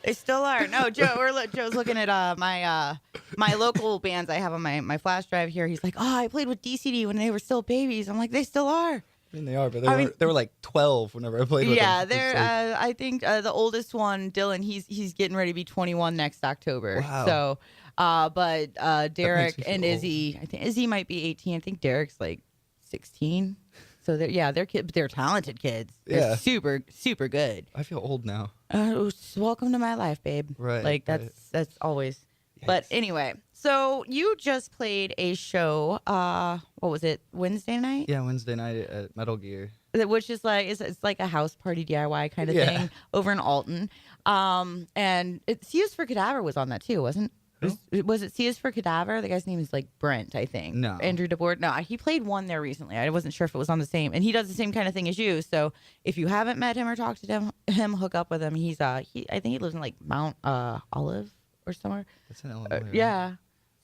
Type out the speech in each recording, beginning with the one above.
They still are. No, Joe's looking at my local bands I have on my flash drive here. He's like, oh, I played with DCD when they were still babies. I'm like, they still are. I mean, they are, but they were like 12 whenever I played with them. Yeah, they're. Like, I think the oldest one, Dylan, he's getting ready to be 21 next October. Wow. So, but Derek and Izzy, I think Izzy might be 18. I think Derek's like 16. So they're kids, but they're talented kids. They're super, super good. I feel old now. Welcome to my life, babe. Right. Like that's always. Yes. But anyway, so you just played a show. What was it? Wednesday night? Yeah, Wednesday night at Metal Gear. Which is like it's like a house party DIY kind of thing over in Alton. And Seas for Cadaver was on that too, wasn't? Was it Seas for Cadaver? The guy's name is like Brent, I think. No. Andrew DeBoard. No, he played one there recently. I wasn't sure if it was on the same. And he does the same kind of thing as you. So if you haven't met him or talked to him, hook up with him. He's I think he lives in like Mount Olive or somewhere. That's in Illinois. Right? Yeah.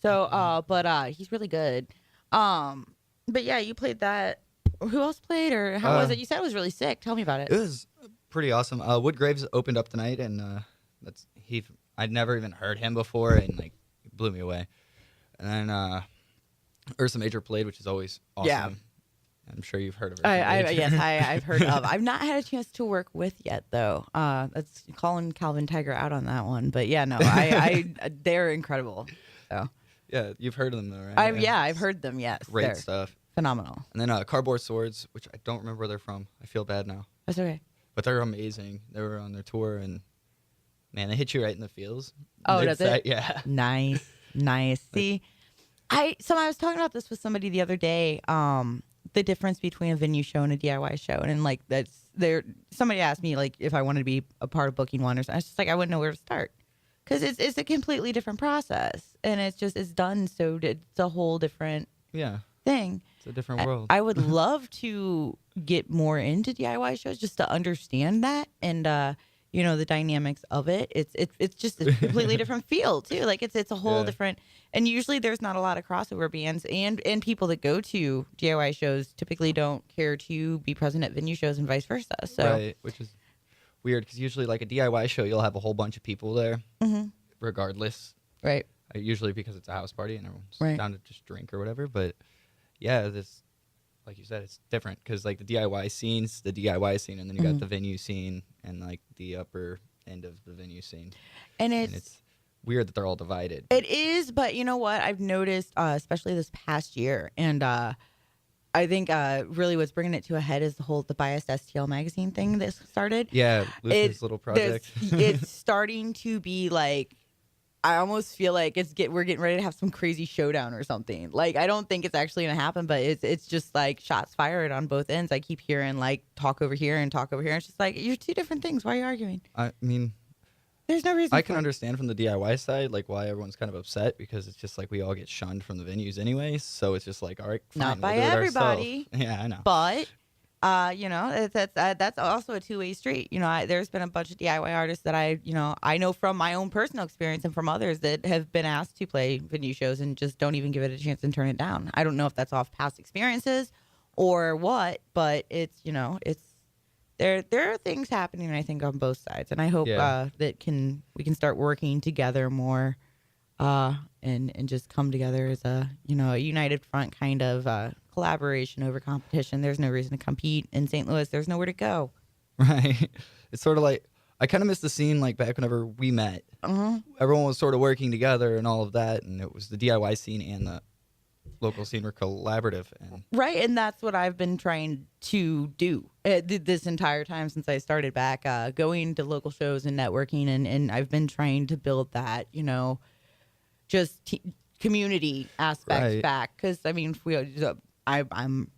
So but he's really good. But yeah, you played that. Who else played, or how was it? You said it was really sick. Tell me about it. It was pretty awesome. Woodgraves opened up tonight, and I'd never even heard him before, and like it blew me away. And then Ursa Major played, which is always awesome. Yeah. I'm sure you've heard of her. I've heard of. I've not had a chance to work with yet, though. That's calling Calvin Tiger out on that one. But yeah, no, they're incredible. So yeah, you've heard of them though, right? I've heard them. Yes, great stuff. Phenomenal. And then Cardboard Swords, which I don't remember where they're from. I feel bad now. That's okay. But they're amazing. They were on their tour, and man, they hit you right in the feels. Oh, does it? Yeah. Nice. See, I was talking about this with somebody the other day. The difference between a venue show and a DIY show, and like somebody asked me like if I wanted to be a part of booking one, or something. I was just like I wouldn't know where to start because it's a completely different process, and it's done so it's a whole different thing. It's a different world. I would love to get more into DIY shows just to understand that and the dynamics of it. It's just a completely different feel too. Like it's a whole different. And usually there's not a lot of crossover bands and people that go to DIY shows typically don't care to be present at venue shows and vice versa. So right, which is weird because usually like a DIY show you'll have a whole bunch of people there, regardless. Right. Usually because it's a house party and everyone's down to just drink or whatever. But yeah, this, like you said, it's different because like the DIY scene's the DIY scene, and then you got the venue scene and like the upper end of the venue scene. And it's weird that they're all divided. It is, but you know what? I've noticed, especially this past year, and I think really what's bringing it to a head is the Biased STL magazine thing that started. Yeah, Luke's little project. It's starting to be like, I almost feel like we're getting ready to have some crazy showdown or something. Like I don't think it's actually gonna happen, but it's just like shots fired on both ends. I keep hearing like talk over here and talk over here. It's just like you're two different things. Why are you arguing? I mean, there's no reason. I can understand from the DIY side like why everyone's kind of upset because it's just like we all get shunned from the venues anyway. So it's just like all right, fine, not by we'll do it everybody. Yeah, I know. But that's also a two-way street. There's been a bunch of DIY artists that I know from my own personal experience and from others that have been asked to play venue shows and just don't even give it a chance and turn it down. I don't know if that's off past experiences or what, but it's there are things happening, I think, on both sides, and I hope that we can start working together more and just come together as a united front kind of collaboration over competition. There's no reason to compete in St. Louis. There's nowhere to go. Right. It's sort of like I kind of miss the scene like back whenever we met. Everyone was sort of working together and all of that, and it was the DIY scene and the local scene were collaborative. Right, and that's what I've been trying to do this entire time since I started back, going to local shows and networking, and I've been trying to build that, just community aspects back. Because, I mean, I'm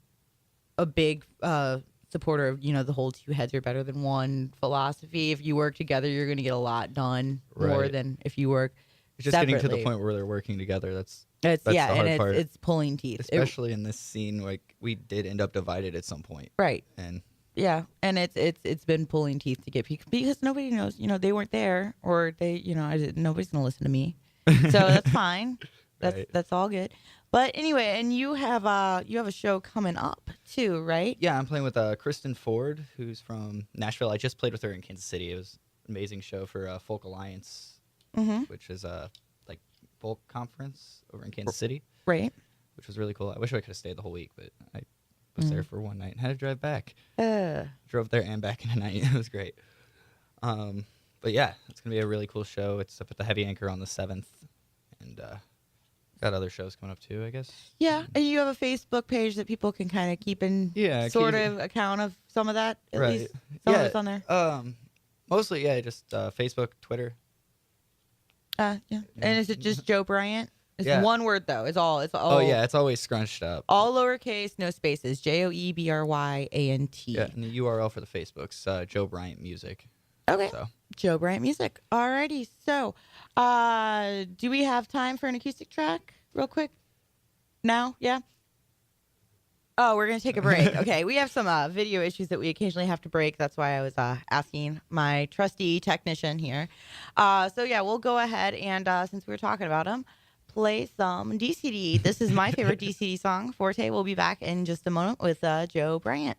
a big supporter of, the whole two heads are better than one philosophy. If you work together, you're going to get a lot done more than if you work It's just separately. getting to the point where they're working together. That's the hard part. It's pulling teeth. Especially in this scene, like we did end up divided at some point. Right. And yeah, and it's been pulling teeth to get people because nobody knows, they weren't there or they, nobody's going to listen to me. So that's fine. That's all good. But anyway, and you have a show coming up too, right? Yeah, I'm playing with Kristen Ford, who's from Nashville. I just played with her in Kansas City. It was amazing show for Folk Alliance, which is a like folk conference over in Kansas City. Right. Which was really cool. I wish I could have stayed the whole week, but I was there for one night and had to drive back. Drove there and back in a night. It was great. But yeah, it's going to be a really cool show. It's up at the Heavy Anchor on the 7th. And got other shows coming up too, I guess. Yeah, and you have a Facebook page that people can kind of keep in of account of some of that, at least. Some of it's on there. Mostly, just Facebook, Twitter. Yeah. And is it just Joe Bryant? It's one word though. It's all. Oh yeah, it's always scrunched up. All lowercase, no spaces. JoeBryant. Yeah, and the URL for the Facebook's Joe Bryant Music. Okay. So. Joe Bryant Music. Alrighty. So, do we have time for an acoustic track, real quick? Now, yeah. Oh, we're gonna take a break. Okay, we have some video issues that we occasionally have to break. That's why I was asking my trusty technician here. So yeah, we'll go ahead and since we were talking about him, play some DCD. This is my favorite DCD song. Forte will be back in just a moment with Joe Bryant.